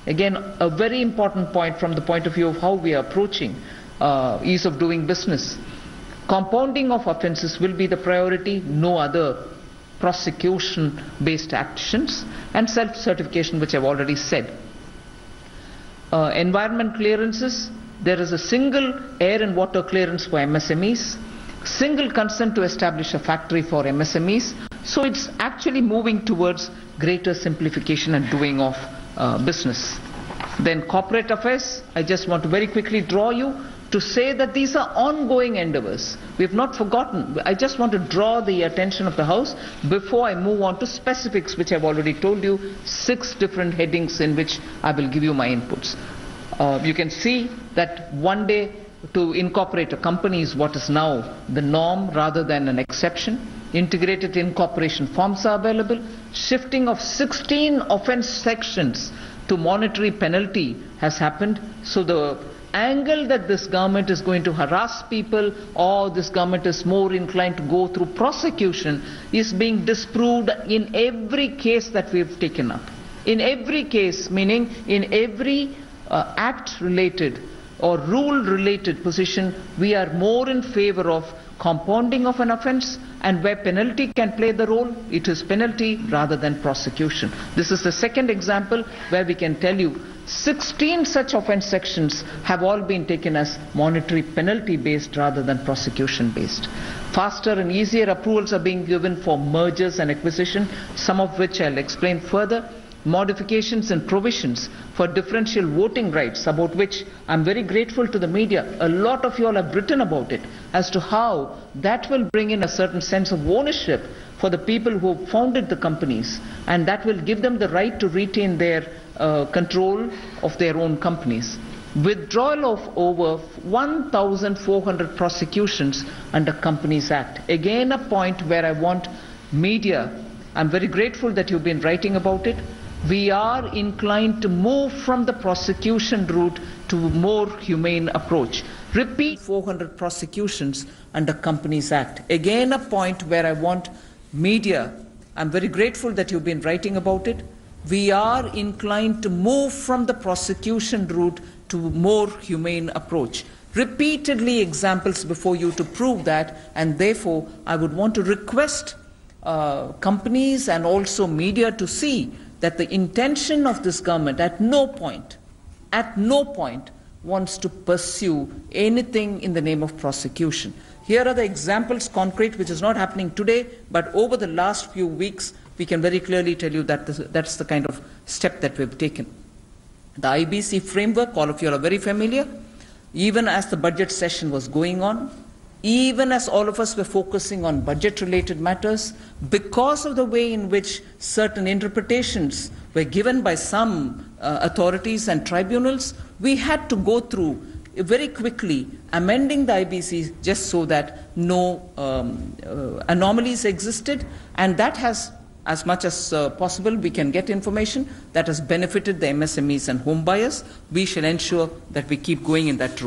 Again, a very important point from the point of view of how we are approaching ease of doing business. Compounding of offences will be the priority, no other prosecution-based actions, and self-certification, which I've already said. Environment clearances, there is a single air and water clearance for MSMEs, single consent to establish a factory for MSMEs, so it's actually moving towards greater simplification and doing of business. Then corporate affairs, I just want to very quickly draw you to say that these are ongoing endeavors. We have not forgotten. I just want to draw the attention of the House before I move on to specifics, which I've already told you, 6 different headings in which I will give you my inputs. You can see that one day to incorporate a company is what is now the norm rather than an exception. Integrated incorporation forms are available. Shifting of 16 offence sections to monetary penalty has happened. So the angle that this government is going to harass people or this government is more inclined to go through prosecution is being disproved in every case that we have taken up. In every case, meaning in every act related or rule related position, we are more in favor of compounding of an offence, and where penalty can play the role, it is penalty rather than prosecution. This is the second example where we can tell you 16 such offence sections have all been taken as monetary penalty based rather than prosecution based. Faster and easier approvals are being given for mergers and acquisition, some of which I'll explain further. Modifications and provisions for differential voting rights, about which I'm very grateful to the media. A lot of you all have written about it as to how that will bring in a certain sense of ownership for the people who founded the companies, and that will give them the right to retain their control of their own companies. Withdrawal of over 1,400 prosecutions under Companies Act. Again, a point where I want media. I'm very grateful that you've been writing about it. We are inclined to move from the prosecution route to a more humane approach. Repeat 400 prosecutions under Companies Act. Again, a point where I want media. I'm very grateful that you've been writing about it. We are inclined to move from the prosecution route to a more humane approach. Repeatedly examples before you to prove that, and therefore I would want to request companies and also media to see that the intention of this government at no point wants to pursue anything in the name of prosecution. Here are the examples concrete, which is not happening today, but over the last few weeks we can very clearly tell you that that's the kind of step that we've taken. The IBC framework, all of you are very familiar. Even as the budget session was going on, even as all of us were focusing on budget-related matters, because of the way in which certain interpretations were given by some authorities and tribunals, we had to go through very quickly amending the IBC just so that no anomalies existed, and that has, as much as possible, we can get information that has benefited the MSMEs and home buyers. We shall ensure that we keep going in that route.